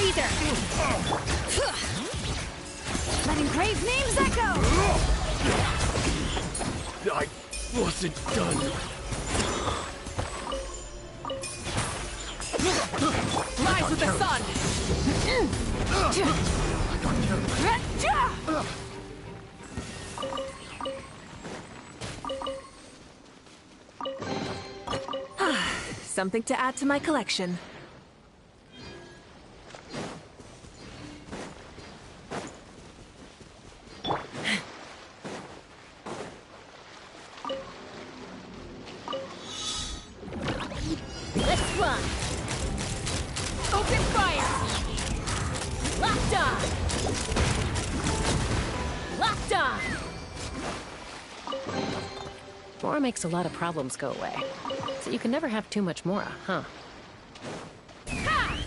breather! Let engraved names echo! I wasn't done. Rise with the sun! Something to add to my collection. Let's run! Open fire! Locked on! Locked on! Mora makes a lot of problems go away. So you can never have too much Mora, huh? Ha!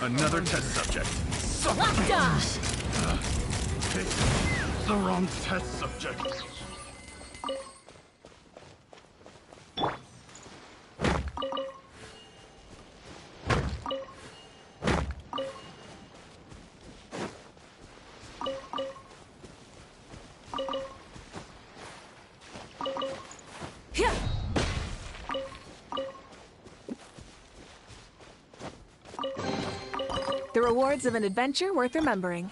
Another test subject. Locked on! The wrong test subject. The rewards of an adventure worth remembering.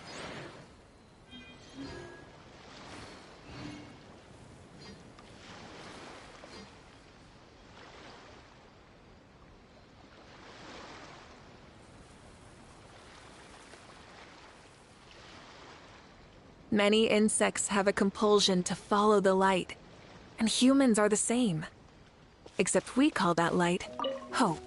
Many insects have a compulsion to follow the light, and humans are the same. Except we call that light hope.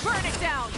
Burn it down!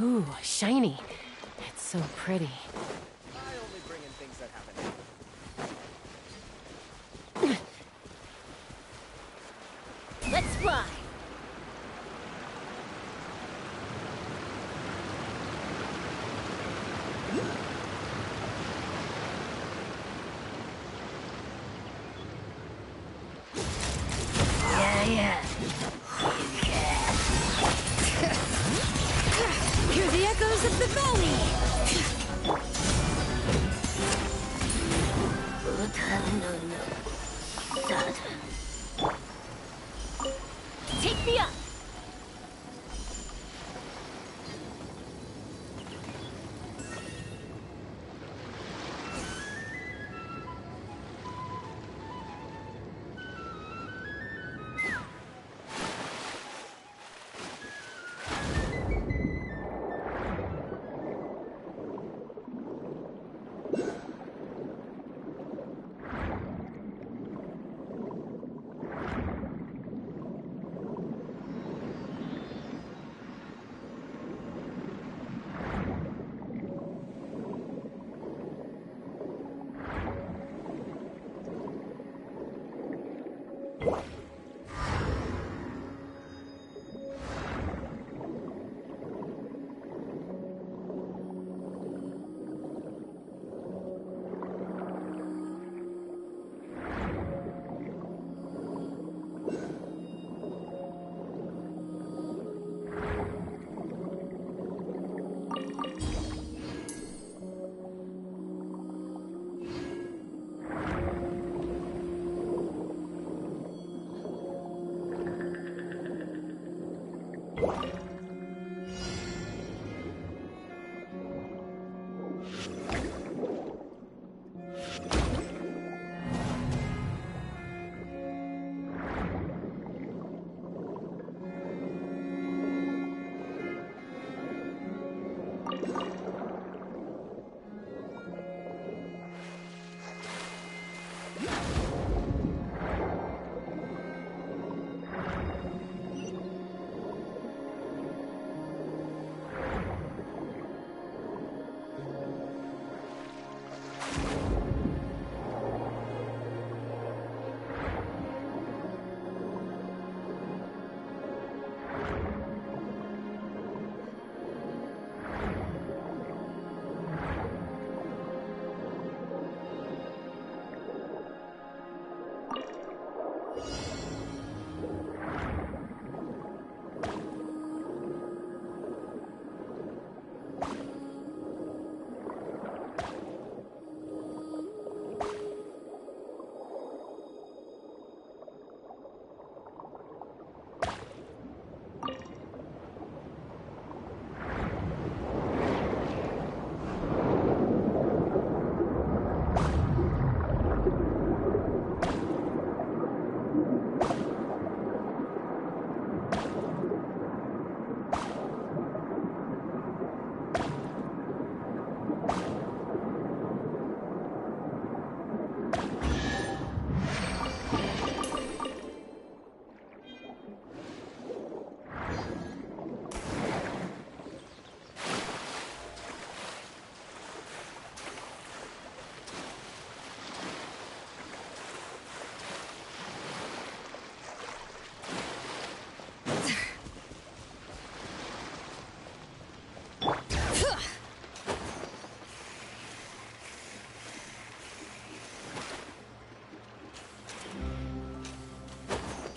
Ooh, shiny. It's so pretty. I only bring in things that happen. Let's ride! Yeah. echoes of the valley! Take me up!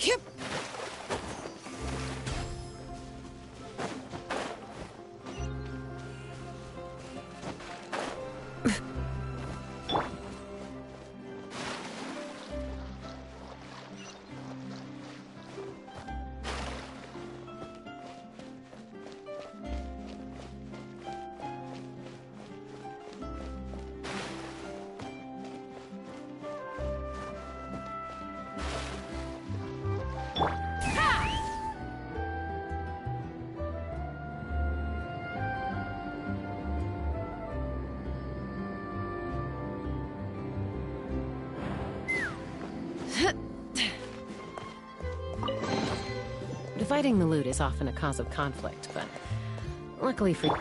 Yep. Dividing the loot is often a cause of conflict, but luckily for...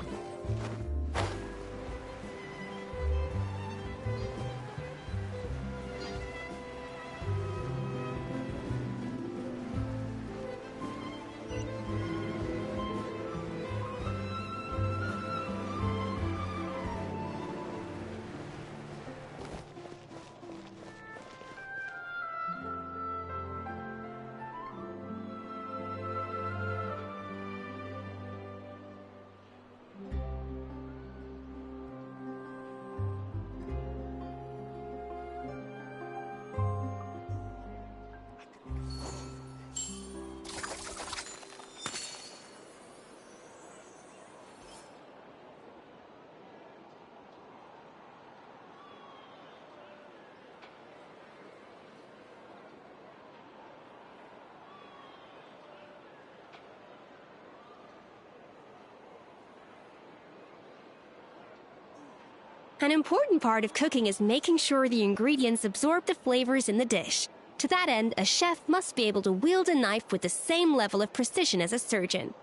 An important part of cooking is making sure the ingredients absorb the flavors in the dish. To that end, a chef must be able to wield a knife with the same level of precision as a surgeon.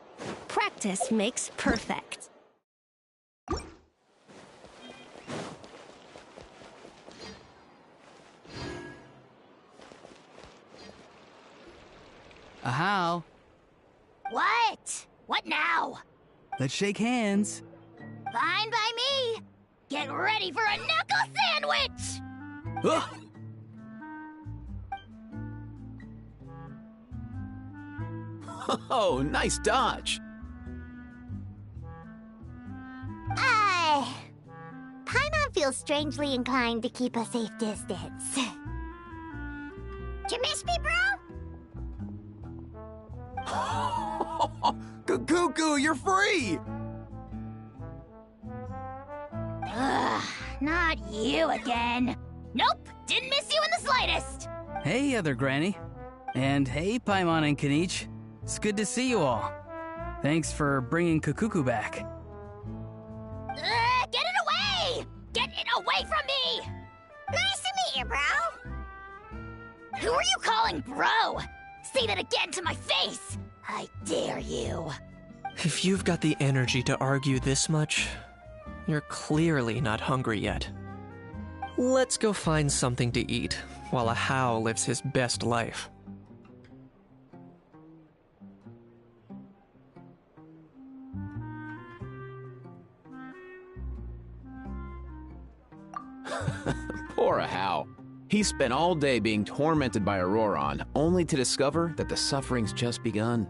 Practice makes perfect. How? What? What now? Let's shake hands. Fine by me. Get ready for a knuckle sandwich! Ugh. Oh, nice dodge. Paimon feels strangely inclined to keep a safe distance. You miss me, bro? Cuckoo, you're free! Ugh, not you again. Nope, didn't miss you in the slightest. Hey, other granny. And hey, Paimon and Kanich. It's good to see you all. Thanks for bringing Kukuku back. Get it away! Get it away from me! Nice to meet you, bro. Who are you calling bro? Say that again to my face! I dare you. If you've got the energy to argue this much, you're clearly not hungry yet. Let's go find something to eat while a How lives his best life. Poor Hao. He spent all day being tormented by Auroron, only to discover that the suffering's just begun.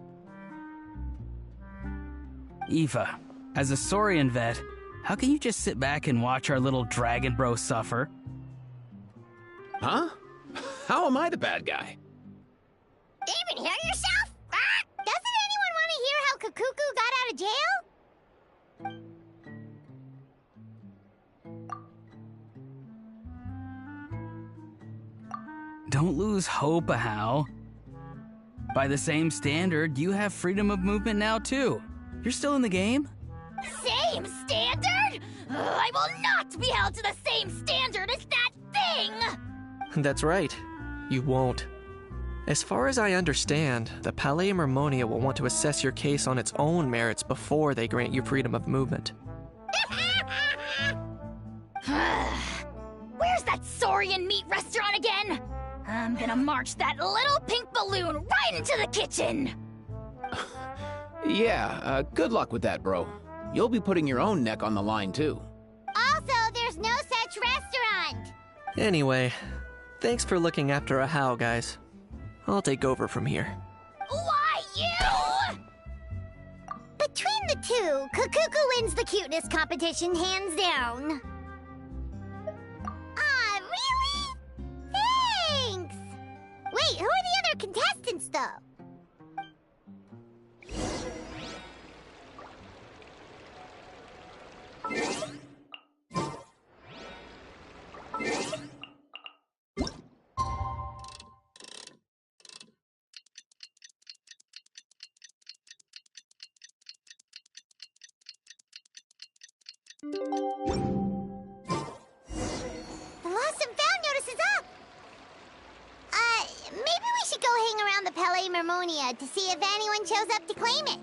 Eva, as a Saurian vet, how can you just sit back and watch our little dragon bro suffer? Huh? How am I the bad guy? Even hear yourself? Doesn't anyone want to hear how Kukuku got out of jail? Don't lose hope, Ahau. By the same standard, you have freedom of movement now, too. You're still in the game? Same standard? I will not be held to the same standard as that thing! That's right. You won't. As far as I understand, the Palais Mermonia will want to assess your case on its own merits before they grant you freedom of movement. Where's that Saurian meat restaurant again? I'm gonna march that little pink balloon right into the kitchen! Yeah, good luck with that, bro. You'll be putting your own neck on the line, too. Also, there's no such restaurant. Anyway, thanks for looking after a How, guys. I'll take over from here. Why, you? Between the two, Kukuku wins the cuteness competition hands down. Ah, really? Thanks! Wait, who are the other contestants, though? The lost and found notice is up! Maybe we should go hang around the Palais Mermonia to see if anyone shows up to claim it.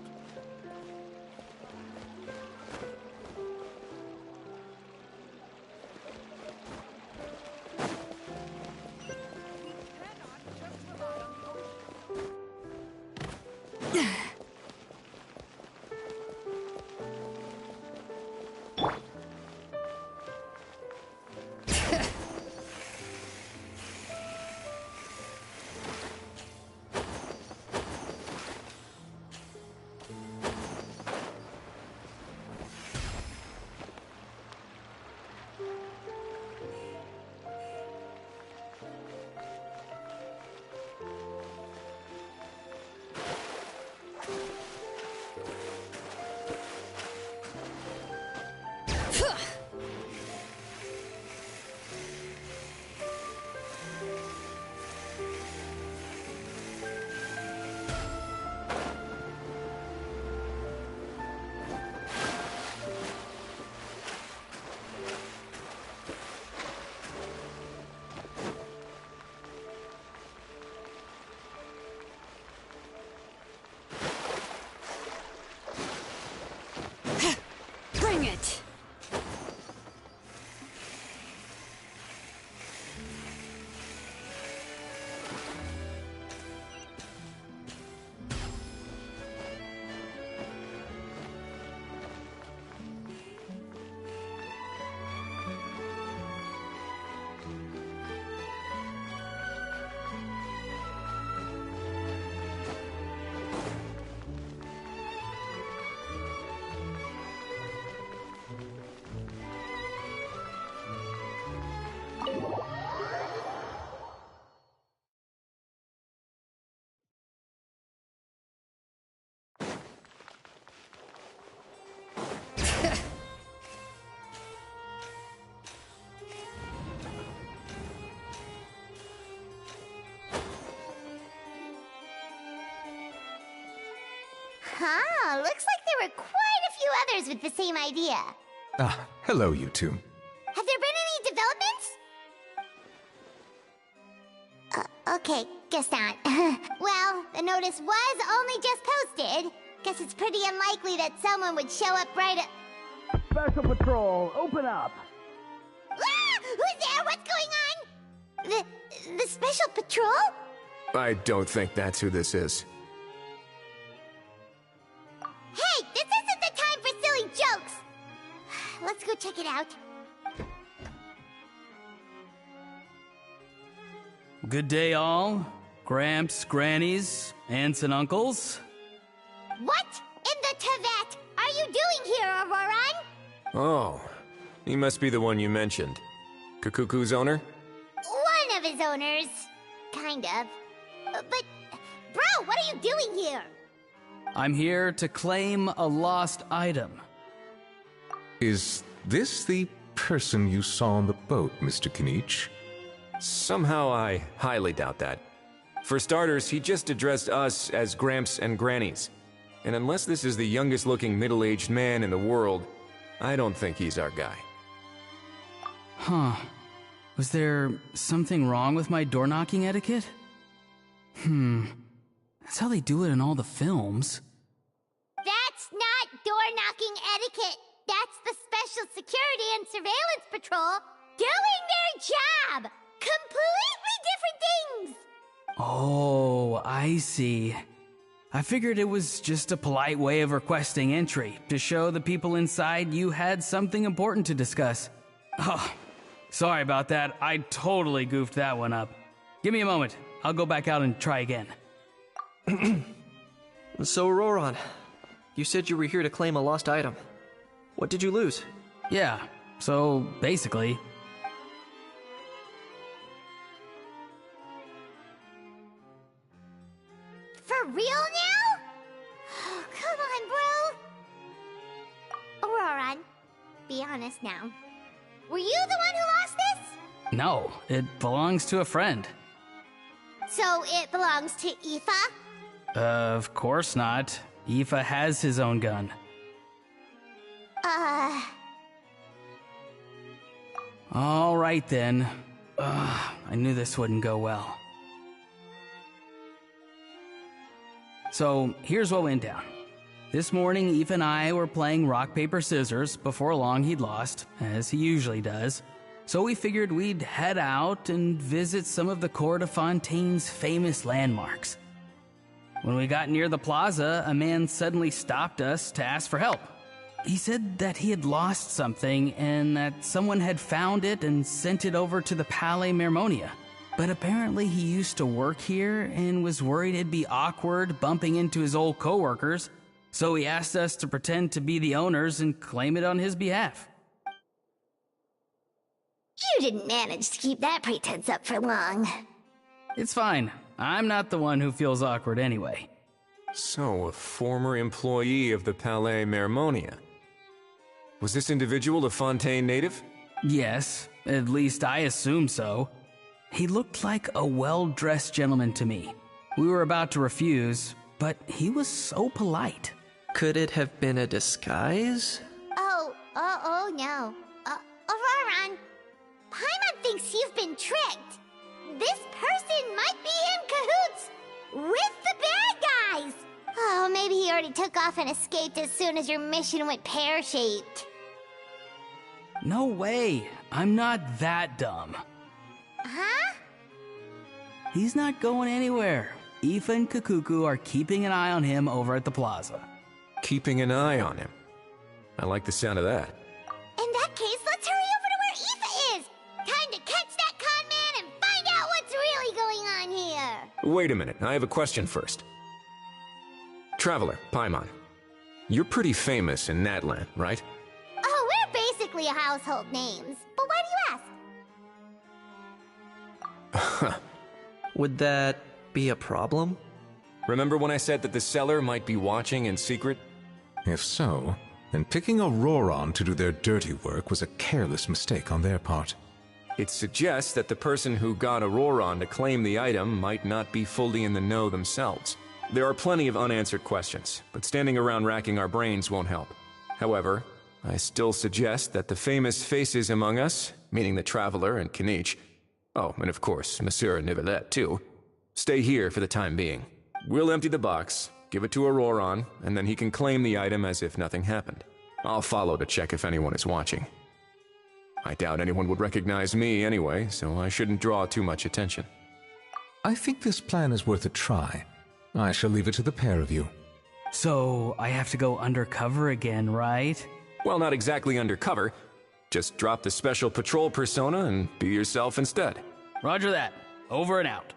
Bring it! Huh, looks like there were quite a few others with the same idea. Ah, hello, you two. Have there been any developments? Okay, guess not. Well, the notice was only just posted. Guess it's pretty unlikely that someone would show up right at... Special Patrol, open up! Ah! Who's there? What's going on? The Special Patrol? I don't think that's who this is. Hey, this isn't the time for silly jokes! Let's go check it out. Good day, all. Gramps, grannies, aunts, and uncles. What in the Tevet are you doing here, Auroran? Oh, he must be the one you mentioned. Kukuku's owner? One of his owners. Kind of. But, bro, what are you doing here? I'm here to claim a lost item. Is this the person you saw on the boat, Mr. Kinich? Somehow I highly doubt that. For starters, he just addressed us as Gramps and Grannies. And unless this is the youngest looking middle-aged man in the world, I don't think he's our guy. Huh. Was there something wrong with my door-knocking etiquette? That's how they do it in all the films. That's not door-knocking etiquette. That's the Special Security and Surveillance Patrol doing their job. Completely different things. Oh, I see. I figured it was just a polite way of requesting entry to show the people inside you had something important to discuss. Oh, sorry about that. I totally goofed that one up. Give me a moment. I'll go back out and try again. So, Roran, you said you were here to claim a lost item. What did you lose? Yeah, so basically... For real now? Oh, come on, bro. Auroran, be honest now. Were you the one who lost this? No, it belongs to a friend. So it belongs to Aoife? Of course not. Aoife has his own gun. All right then. I knew this wouldn't go well. So, here's what went down. This morning, Aoife and I were playing rock, paper, scissors. Before long, he'd lost, as he usually does. So we figured we'd head out and visit some of the Cour de Fontaine's famous landmarks. When we got near the plaza, a man suddenly stopped us to ask for help. He said that he had lost something and that someone had found it and sent it over to the Palais Mermonia. But apparently he used to work here and was worried it'd be awkward bumping into his old coworkers, so he asked us to pretend to be the owners and claim it on his behalf. You didn't manage to keep that pretense up for long. It's fine. I'm not the one who feels awkward anyway. So, a former employee of the Palais Mermonia. Was this individual a Fontaine native? Yes, at least I assume so. He looked like a well-dressed gentleman to me. We were about to refuse, but he was so polite. Could it have been a disguise? Oh no. Auroran, Paimon thinks you've been tricked. This person might be in cahoots with the bad guys. Oh, maybe he already took off and escaped as soon as your mission went pear-shaped. No way. I'm not that dumb. Huh? He's not going anywhere. Aoife and Kukuku are keeping an eye on him over at the plaza. Keeping an eye on him. I like the sound of that. In that case, let's hurry over to where Aoife is! Time to catch that con man and find out what's really going on here! Wait a minute, I have a question first. Traveler, Paimon. You're pretty famous in Natlan, right? Oh, we're basically household names. But why do you ask? Would that be a problem? Remember when I said that the seller might be watching in secret? If so, then picking Auroron to do their dirty work was a careless mistake on their part. It suggests that the person who got Auroron to claim the item might not be fully in the know themselves. There are plenty of unanswered questions, but standing around racking our brains won't help. However, I still suggest that the famous faces among us, meaning the Traveler and Kinich, oh, and of course, Monsieur Nivelet too, stay here for the time being. We'll empty the box, give it to Auroron, and then he can claim the item as if nothing happened. I'll follow to check if anyone is watching. I doubt anyone would recognize me anyway, so I shouldn't draw too much attention. I think this plan is worth a try. I shall leave it to the pair of you. So, I have to go undercover again, right? Well, not exactly undercover. Just drop the special patrol persona and be yourself instead. Roger that. Over and out.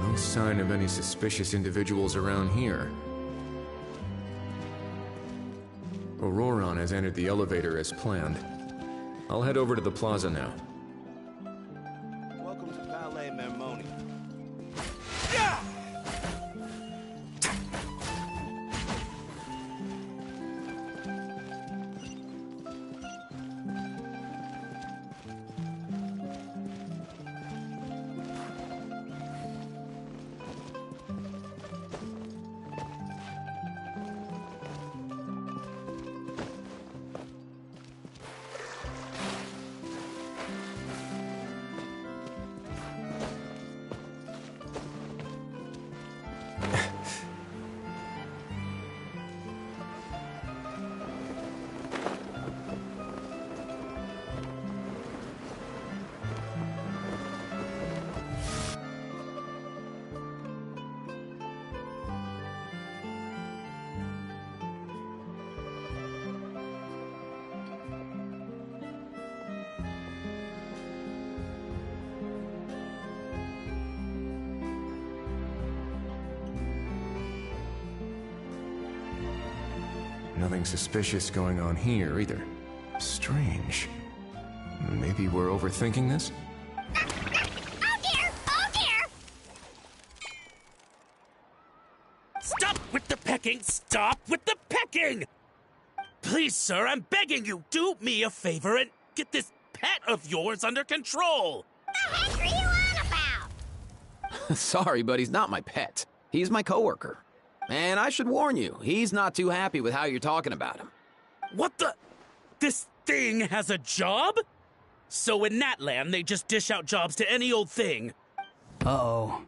No sign of any suspicious individuals around here. Auroron has entered the elevator as planned. I'll head over to the plaza now. Welcome to Palais Mermoni. Nothing suspicious going on here either. Strange. Maybe we're overthinking this? Oh dear! Oh dear! Stop with the pecking! Stop with the pecking! Please, sir, I'm begging you, do me a favor and get this pet of yours under control! The heck are you on about? Sorry, but he's not my pet. He's my coworker. And I should warn you, he's not too happy with how you're talking about him. What the? This thing has a job? So in Natlan, they just dish out jobs to any old thing. Uh-oh.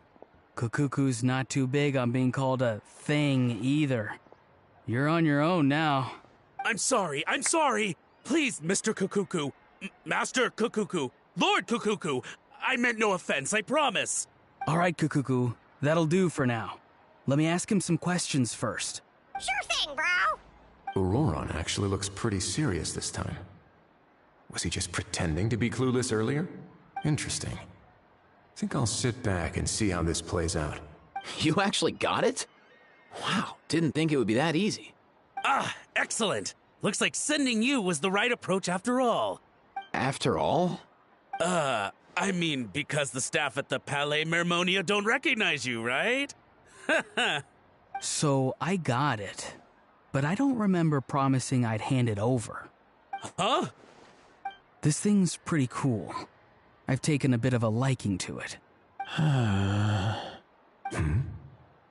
Kukuku's not too big on being called a thing either. You're on your own now. I'm sorry. Please, Mr. Kukuku. Master Kukuku. Lord Kukuku. I meant no offense, I promise. All right, Kukuku. That'll do for now. Let me ask him some questions first. Sure thing, bro. Auroron actually looks pretty serious this time. Was he just pretending to be clueless earlier? Interesting. Think I'll sit back and see how this plays out. You actually got it? Wow, didn't think it would be that easy. Ah, excellent. Looks like sending you was the right approach after all. After all? I mean, because the staff at the Palais Mermonia don't recognize you, right? So, I got it. But I don't remember promising I'd hand it over. Huh? This thing's pretty cool. I've taken a bit of a liking to it.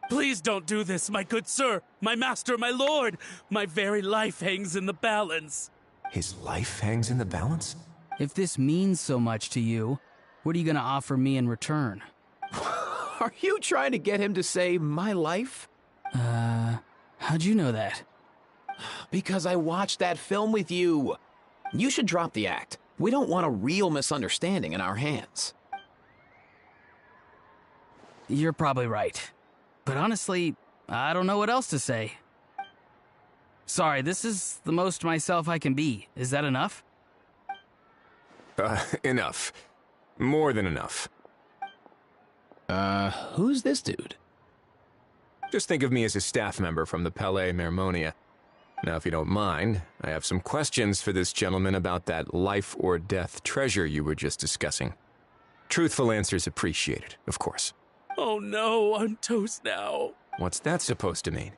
Please don't do this, my good sir, my master, my lord. My very life hangs in the balance. His life hangs in the balance? If this means so much to you, what are you gonna offer me in return? Are you trying to get him to say my life? How'd you know that? Because I watched that film with you. You should drop the act. We don't want a real misunderstanding in our hands. You're probably right. But honestly, I don't know what else to say. Sorry, this is the most myself I can be. Is that enough? Enough. More than enough. Who's this dude? Just think of me as a staff member from the Palais Mermonia. Now, if you don't mind, I have some questions for this gentleman about that life or death treasure you were just discussing. Truthful answers appreciated, of course. Oh no, I'm toast now. What's that supposed to mean?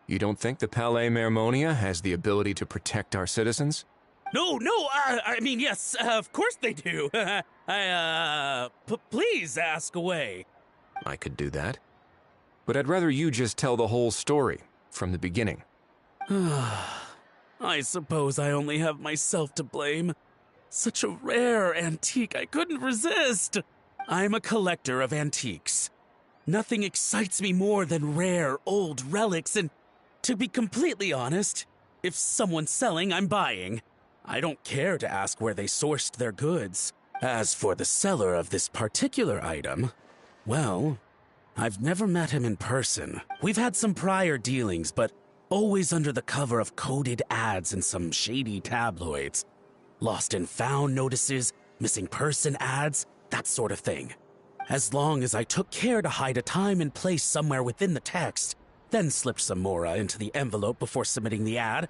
You don't think the Palais Mermonia has the ability to protect our citizens? No, I mean, yes, of course they do. Please ask away. I could do that. But I'd rather you just tell the whole story, from the beginning. I suppose I only have myself to blame. Such a rare antique, I couldn't resist. I'm a collector of antiques. Nothing excites me more than rare, old relics, and to be completely honest, if someone's selling, I'm buying. I don't care to ask where they sourced their goods. As for the seller of this particular item, well, I've never met him in person. We've had some prior dealings, but always under the cover of coded ads in some shady tabloids. Lost and found notices, missing person ads, that sort of thing. As long as I took care to hide a time and place somewhere within the text, then slipped some mora into the envelope before submitting the ad,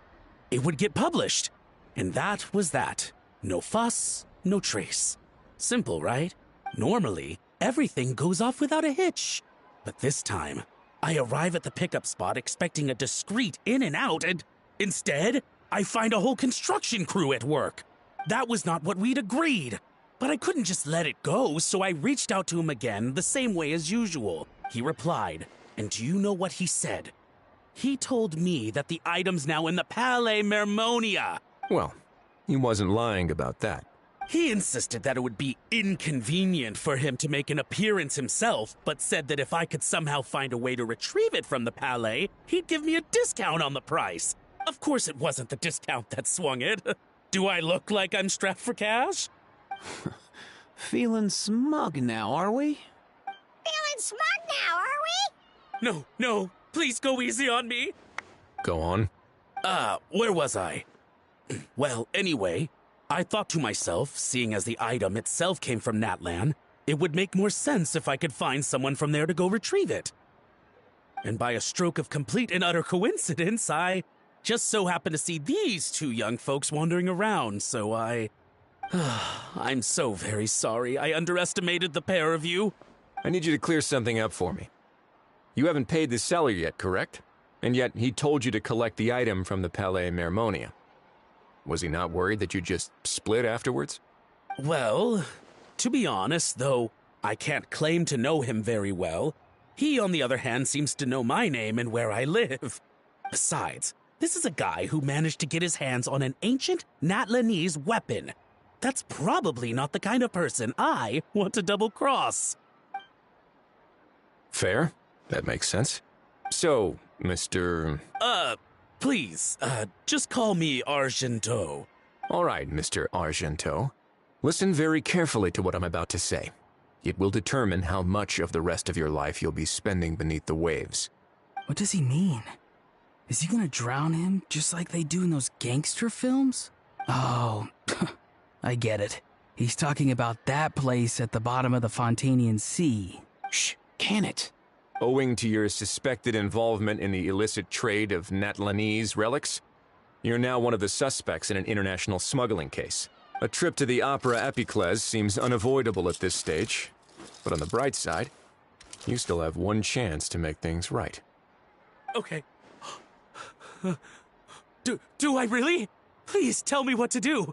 it would get published. And that was that. No fuss, no trace. Simple, right? Normally, everything goes off without a hitch. But this time, I arrive at the pickup spot expecting a discreet in and out, and instead, I find a whole construction crew at work. That was not what we'd agreed. But I couldn't just let it go, so I reached out to him again the same way as usual. He replied, and do you know what he said? He told me that the item's now in the Palais Mermonia. Well, he wasn't lying about that. He insisted that it would be inconvenient for him to make an appearance himself, but said that if I could somehow find a way to retrieve it from the Palais, he'd give me a discount on the price. Of course it wasn't the discount that swung it. Do I look like I'm strapped for cash? Feeling smug now, are we? Feeling smug now, are we? No, please go easy on me. Go on. Where was I? Well, anyway, I thought to myself, seeing as the item itself came from Natlan, it would make more sense if I could find someone from there to go retrieve it. And by a stroke of complete and utter coincidence, I just so happened to see these two young folks wandering around, so I'm so very sorry I underestimated the pair of you. I need you to clear something up for me. You haven't paid the seller yet, correct? And yet he told you to collect the item from the Palais Mermonia. Was he not worried that you just split afterwards? Well, to be honest, though I can't claim to know him very well, he, on the other hand, seems to know my name and where I live. Besides, this is a guy who managed to get his hands on an ancient Natlanese weapon. That's probably not the kind of person I want to double-cross. Fair. That makes sense. So, Mr. Please, just call me Argento. All right, Mr. Argento. Listen very carefully to what I'm about to say. It will determine how much of the rest of your life you'll be spending beneath the waves. What does he mean? Is he gonna drown him just like they do in those gangster films? Oh, I get it. He's talking about that place at the bottom of the Fontanian Sea. Shh, can it? Owing to your suspected involvement in the illicit trade of Natlanese relics, you're now one of the suspects in an international smuggling case. A trip to the Opera Epiclese seems unavoidable at this stage, but on the bright side, you still have one chance to make things right. Okay. Do I really? Please tell me what to do.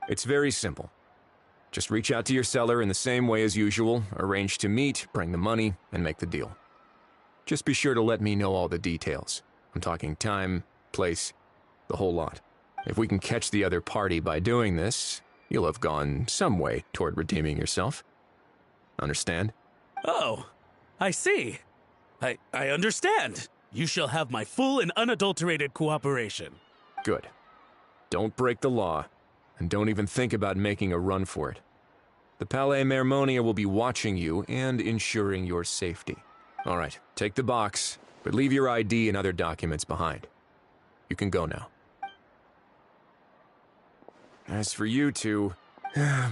It's very simple. Just reach out to your seller in the same way as usual, arrange to meet, bring the money, and make the deal. Just be sure to let me know all the details. I'm talking time, place, the whole lot. If we can catch the other party by doing this, you'll have gone some way toward redeeming yourself. Understand? Oh, I see. I understand. You shall have my full and unadulterated cooperation. Good. Don't break the law, and don't even think about making a run for it. The Palais Mermonia will be watching you and ensuring your safety. All right, take the box, but leave your ID and other documents behind. You can go now. As for you two,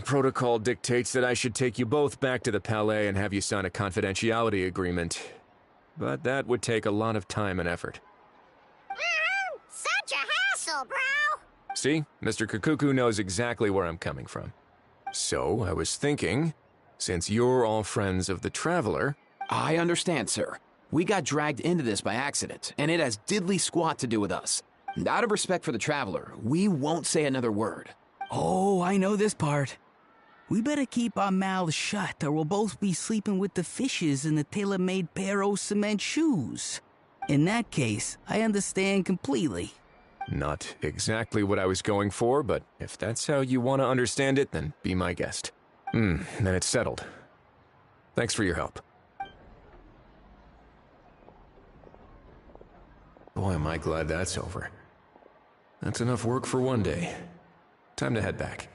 protocol dictates that I should take you both back to the Palais and have you sign a confidentiality agreement. But that would take a lot of time and effort. Such a hassle, bro! See, Mr. Kakuku knows exactly where I'm coming from. So, I was thinking, since you're all friends of the Traveler... I understand, sir. We got dragged into this by accident, and it has diddly squat to do with us. And out of respect for the Traveler, we won't say another word. Oh, I know this part. We better keep our mouths shut, or we'll both be sleeping with the fishes in the tailor-made pair of cement shoes. In that case, I understand completely. Not exactly what I was going for, but if that's how you want to understand it, then be my guest. Then it's settled. Thanks for your help. Boy, am I glad that's over. That's enough work for one day. Time to head back.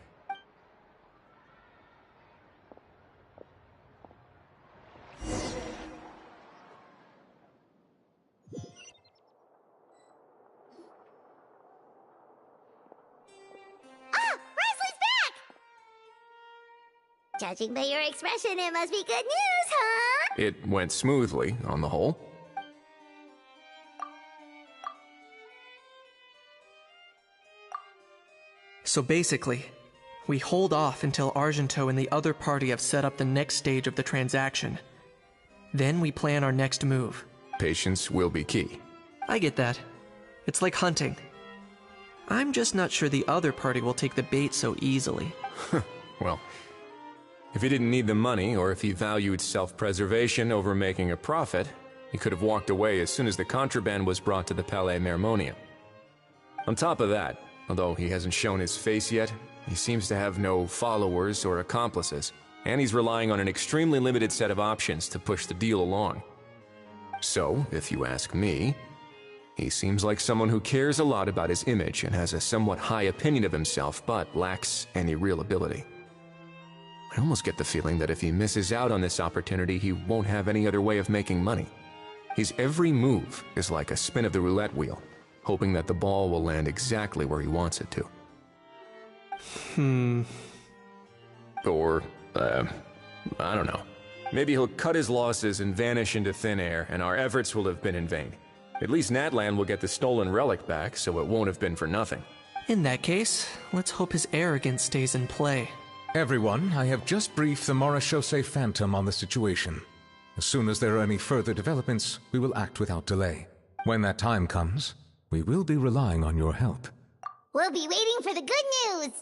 Judging by your expression, it must be good news, huh? It went smoothly, on the whole. So basically, we hold off until Argento and the other party have set up the next stage of the transaction. Then we plan our next move. Patience will be key. I get that. It's like hunting. I'm just not sure the other party will take the bait so easily. Well, if he didn't need the money, or if he valued self-preservation over making a profit, he could have walked away as soon as the contraband was brought to the Palais Mermonia. On top of that, although he hasn't shown his face yet, he seems to have no followers or accomplices, and he's relying on an extremely limited set of options to push the deal along. So, if you ask me, he seems like someone who cares a lot about his image and has a somewhat high opinion of himself, but lacks any real ability. I almost get the feeling that if he misses out on this opportunity, he won't have any other way of making money. His every move is like a spin of the roulette wheel, hoping that the ball will land exactly where he wants it to. Or, I don't know. Maybe he'll cut his losses and vanish into thin air, and our efforts will have been in vain. At least Natlan will get the stolen relic back, so it won't have been for nothing. In that case, let's hope his arrogance stays in play. Everyone, I have just briefed the Morishose Phantom on the situation. As soon as there are any further developments, we will act without delay. When that time comes, we will be relying on your help. We'll be waiting for the good news!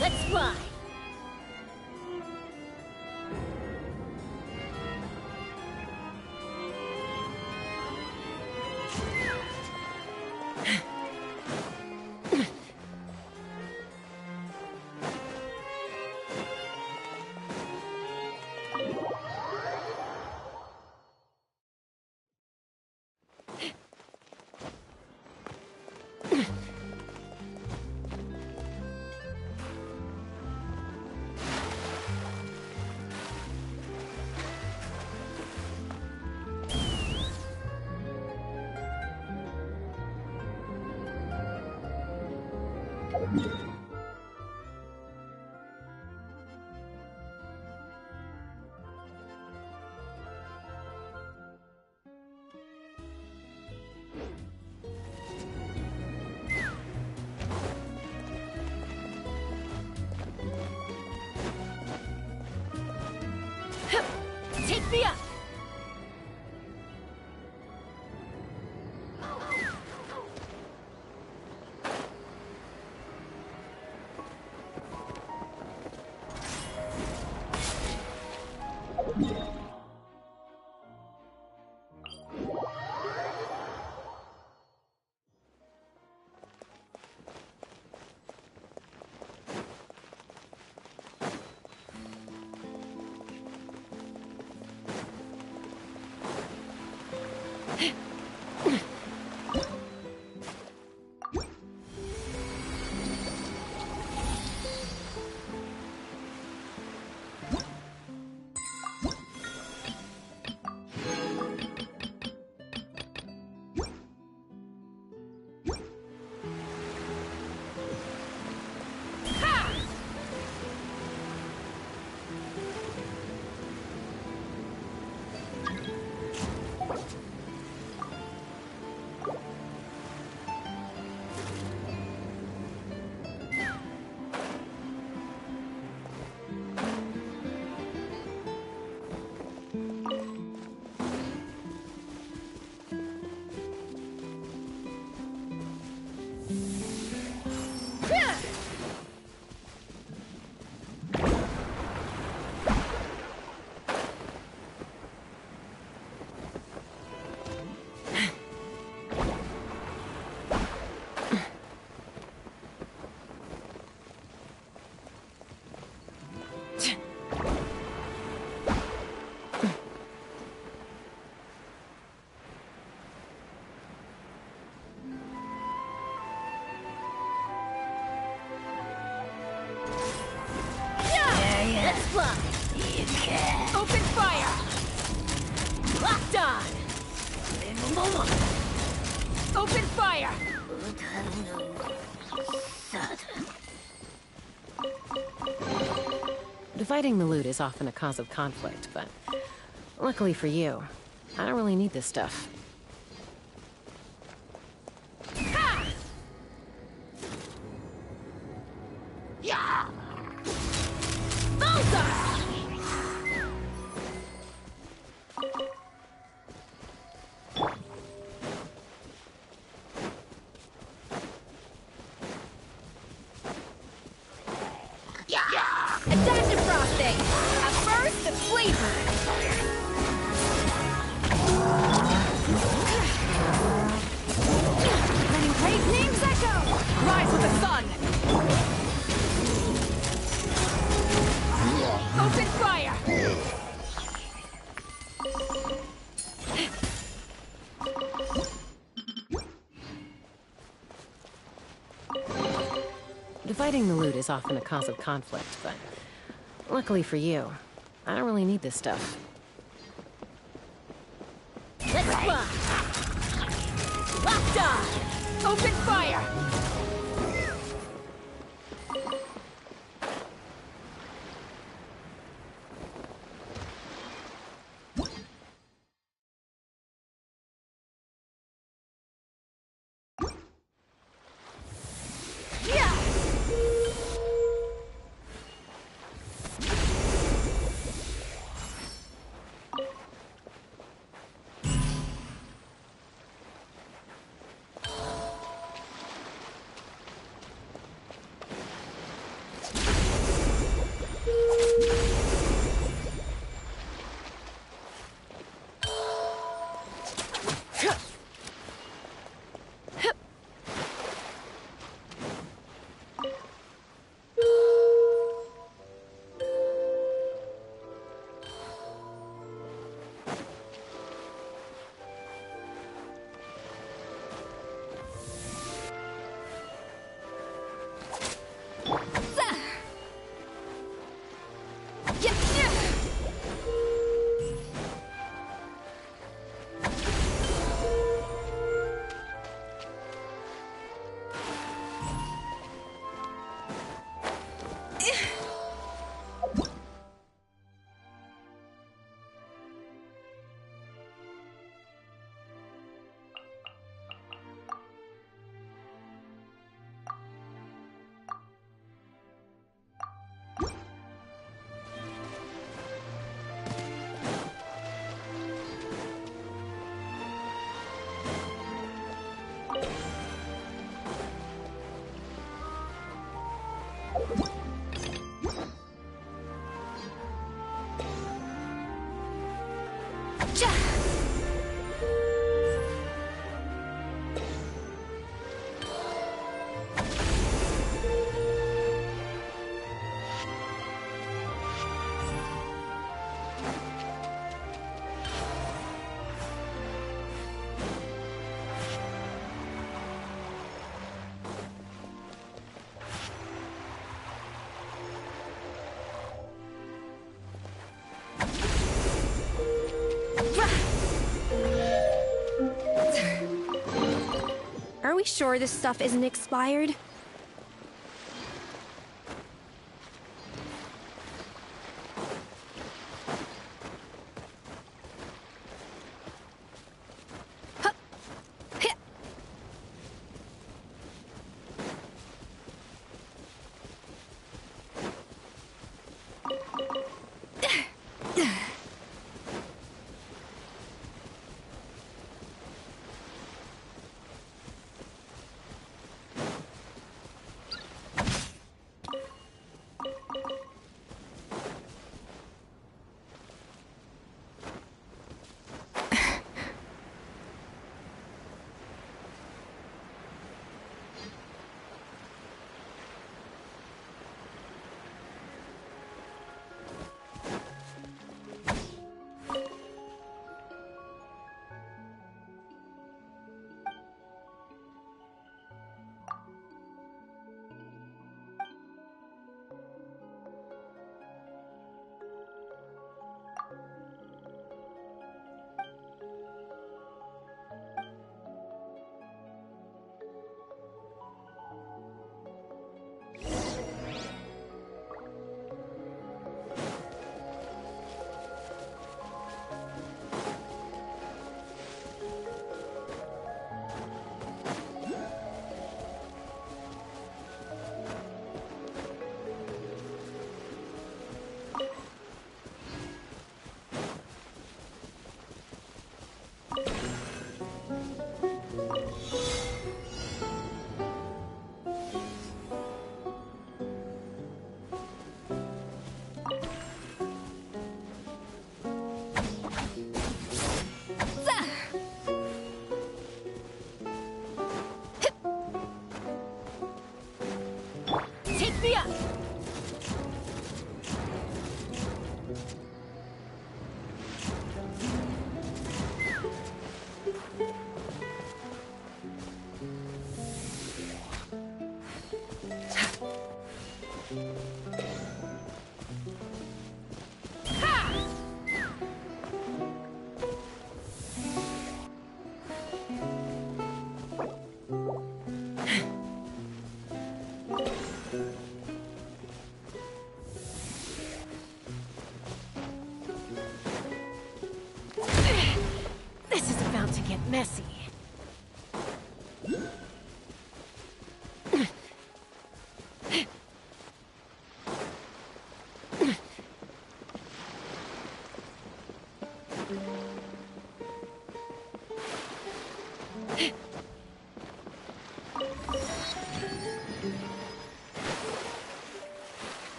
Let's ride! Via! Open fire! Locked on! Open fire! Dividing the loot is often a cause of conflict, but luckily for you, I don't really need this stuff. Adaptive frosting! At first, the flavor! Letting great names echo! Rise with the sun! Open fire! Dividing the loot is often a cause of conflict, but luckily for you, I don't really need this stuff. Let's fly! Locked on! Open fire! we sure this stuff isn't expired? This is about to get messy.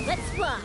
Let's fly!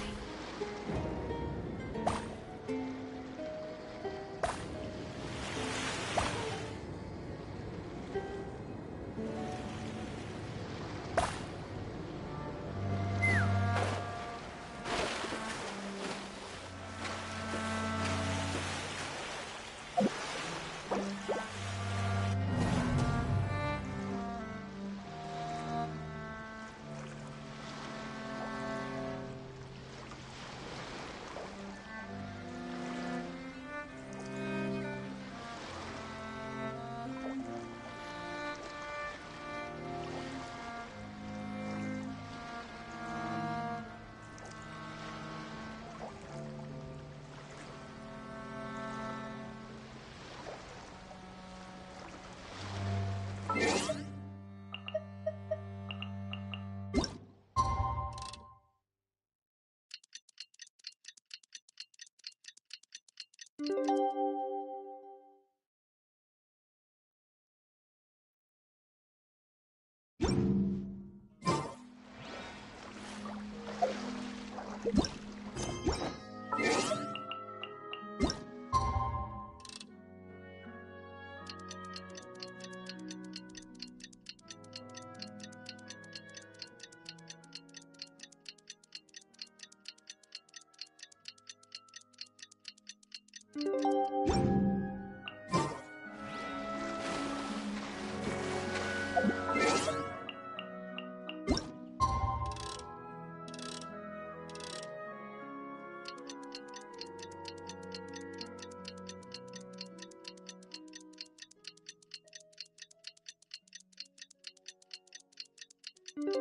Novelette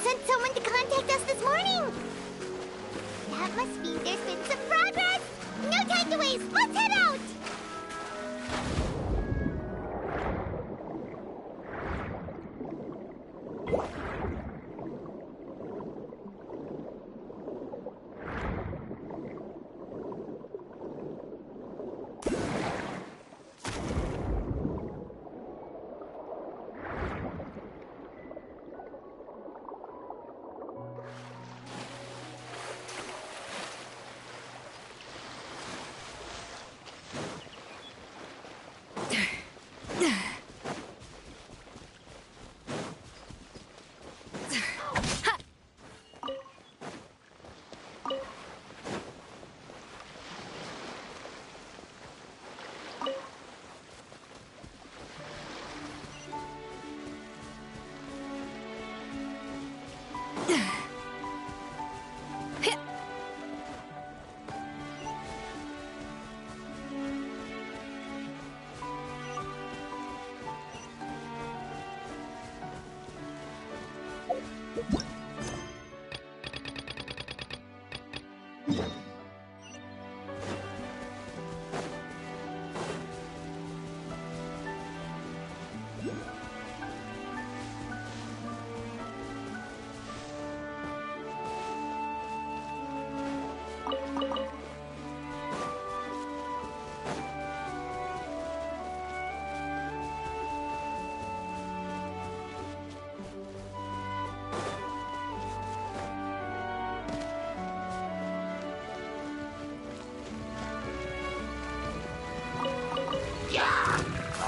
sent someone to contact us this morning! That must mean there's been some progress! No time to waste! Let's head out!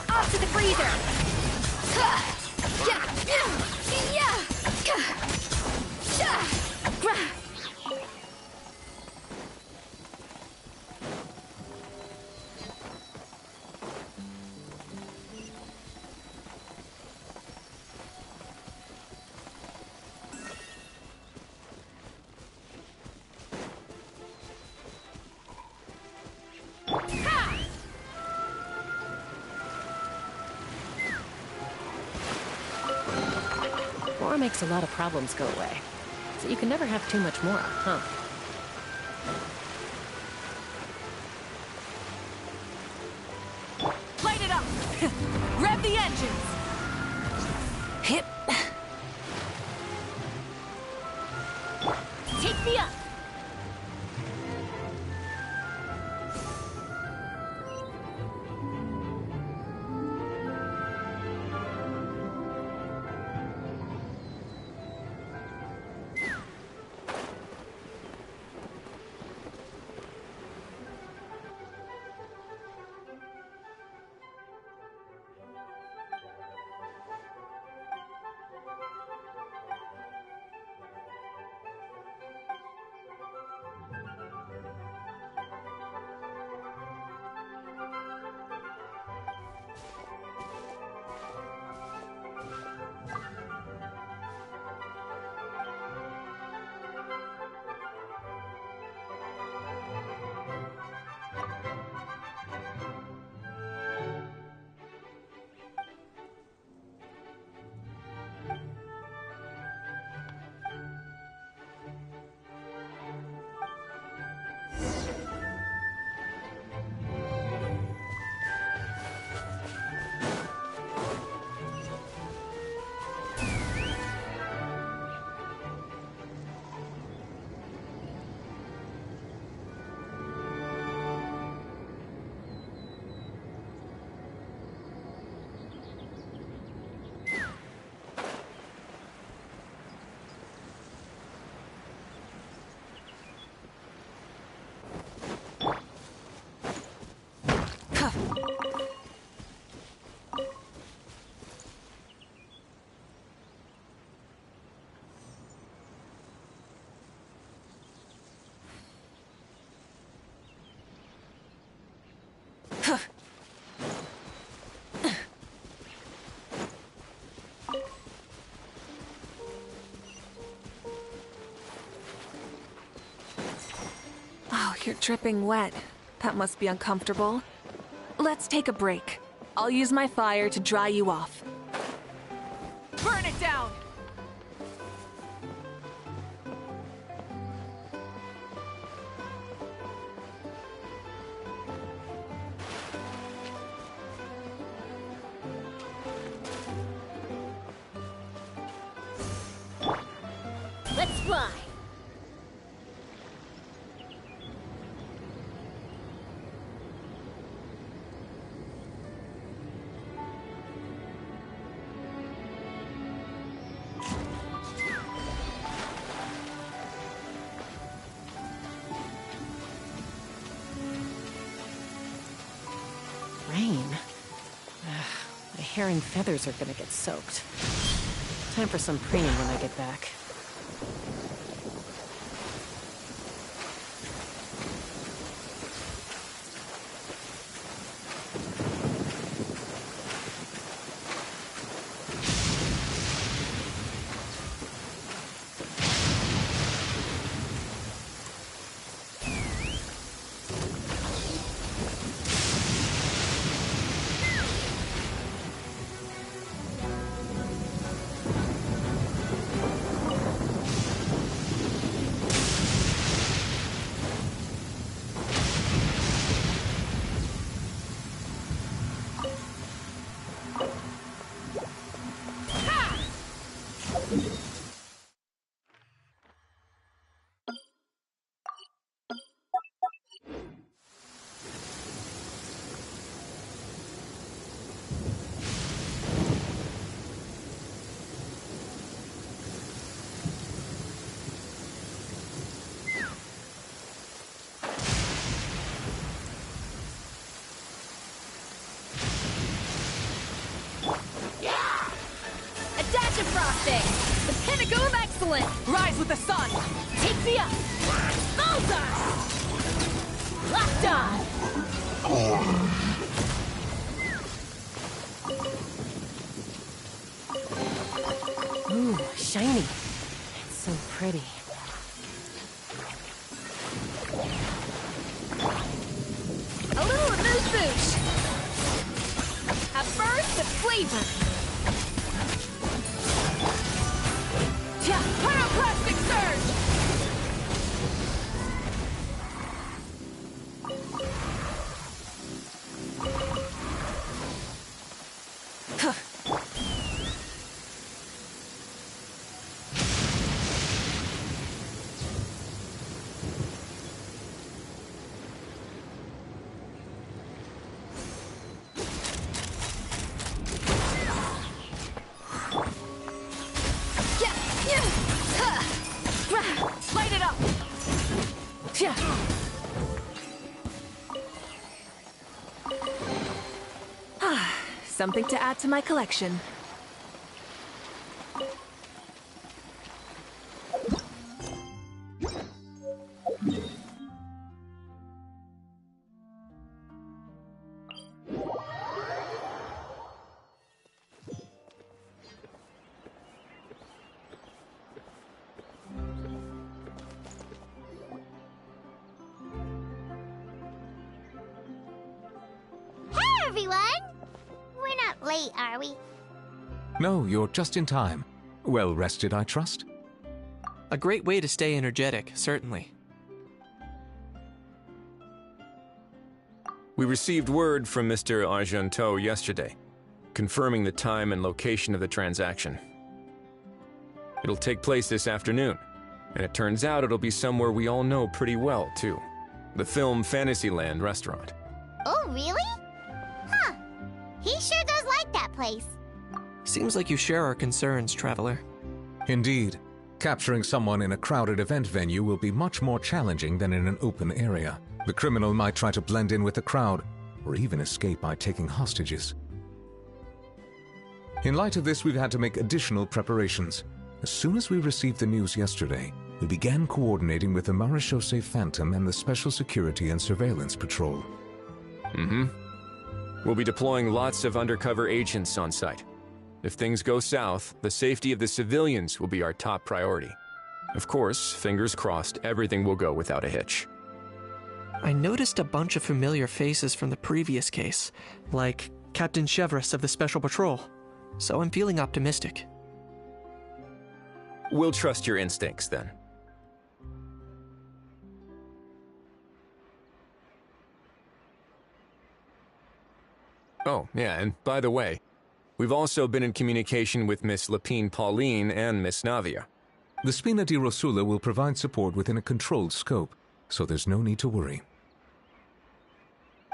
Off to the freezer! More makes a lot of problems go away. So you can never have too much more, huh? Light it up! Rev the engines! Hip! Take me up! Oh, you're dripping wet. That must be uncomfortable. Let's take a break. I'll use my fire to dry you off. Burn it down! Let's fly! Rain? My hair and feathers are gonna get soaked. Time for some preening when I get back. The pinnacle of excellence! Rise with the sun! Take me up! Bullseye! Locked on! Ooh, shiny. It's so pretty. A little remove boosh! A burst of flavor! Pyroclastic surge! Light it up! Something to add to my collection. Everyone! We're not late, are we? No, you're just in time. Well rested, I trust? A great way to stay energetic, certainly. We received word from Mr. Argenteau yesterday, confirming the time and location of the transaction. It'll take place this afternoon, and it turns out it'll be somewhere we all know pretty well, too. The Film Fantasyland restaurant. Oh, really? Huh. He sure does like that place. Seems like you share our concerns, Traveler. Indeed. Capturing someone in a crowded event venue will be much more challenging than in an open area. The criminal might try to blend in with the crowd, or even escape by taking hostages. In light of this, we've had to make additional preparations. As soon as we received the news yesterday, we began coordinating with the Marechaussee Phantom and the Special Security and Surveillance Patrol. We'll be deploying lots of undercover agents on site. If things go south, the safety of the civilians will be our top priority. Of course, fingers crossed, everything will go without a hitch. I noticed a bunch of familiar faces from the previous case, like Captain Chevreuse of the Special Patrol, so I'm feeling optimistic. We'll trust your instincts, then. Oh, yeah, and by the way, we've also been in communication with Miss Lapine Pauline and Miss Navia. The Spina di Rosula will provide support within a controlled scope, so there's no need to worry.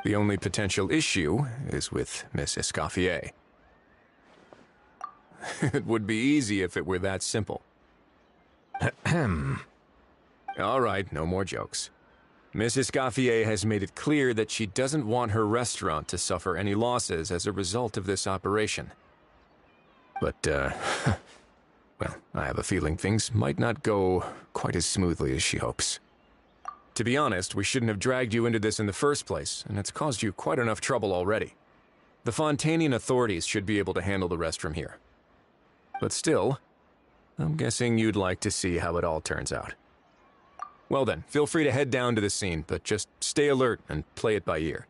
The only potential issue is with Miss Escoffier. It would be easy if it were that simple. Ahem. All right, no more jokes. Miss Escoffier has made it clear that she doesn't want her restaurant to suffer any losses as a result of this operation. But, well, I have a feeling things might not go quite as smoothly as she hopes. To be honest, we shouldn't have dragged you into this in the first place, and it's caused you quite enough trouble already. The Fontanian authorities should be able to handle the rest from here. But still, I'm guessing you'd like to see how it all turns out. Well then, feel free to head down to the scene, but just stay alert and play it by ear.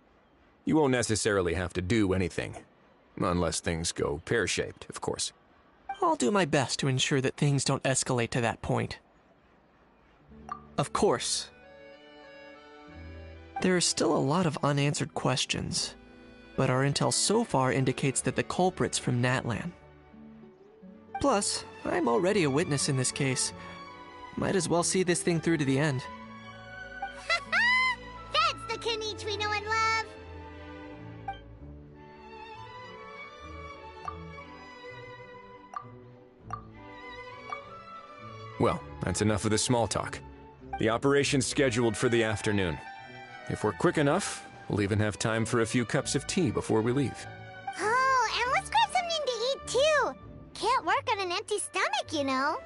You won't necessarily have to do anything, unless things go pear-shaped, of course. I'll do my best to ensure that things don't escalate to that point. Of course. There are still a lot of unanswered questions, but our intel so far indicates that the culprit's from Natlan. Plus, I'm already a witness in this case. Might as well see this thing through to the end. That's the Kenichi we know and love! Well, that's enough of the small talk. The operation's scheduled for the afternoon. If we're quick enough, we'll even have time for a few cups of tea before we leave. Oh, and let's grab something to eat too! Can't work on an empty stomach, you know.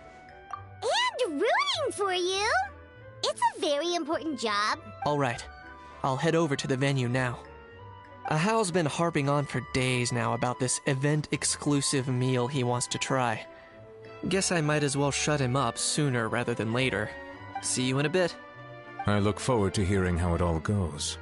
And rooting for you! It's a very important job. Alright, I'll head over to the venue now. Ahao's been harping on for days now about this event-exclusive meal he wants to try. Guess I might as well shut him up sooner rather than later. See you in a bit. I look forward to hearing how it all goes.